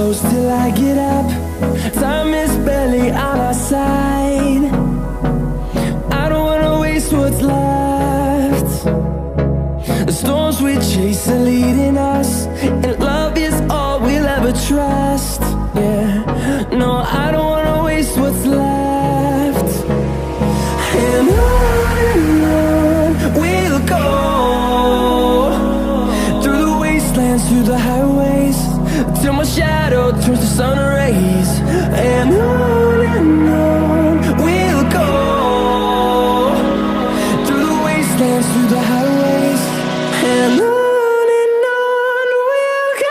close till I get up. Time is barely on our side. I don't wanna waste what's left. The storms we chase are leading us, and love is all we'll ever trust. Yeah, no, I don't wanna waste what's left. And on we'll go, through the wastelands, through the highways, till my shadow turns to sun rays. And on we'll go, through the wastelands, through the highways, and on we'll go.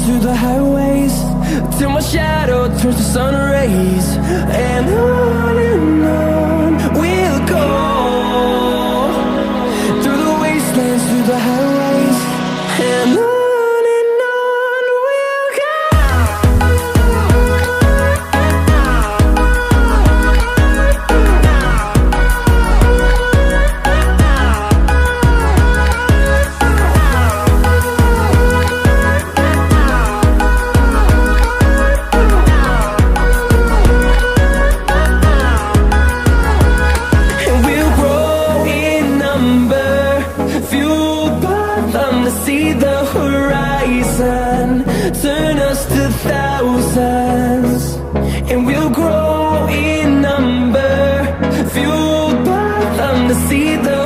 Through the highways, till my shadow turns to sun rays. And on we'll go, through the wastelands, through the highways, and on. See the horizon, turn us to thousands, and we'll grow in number, fueled by them to see the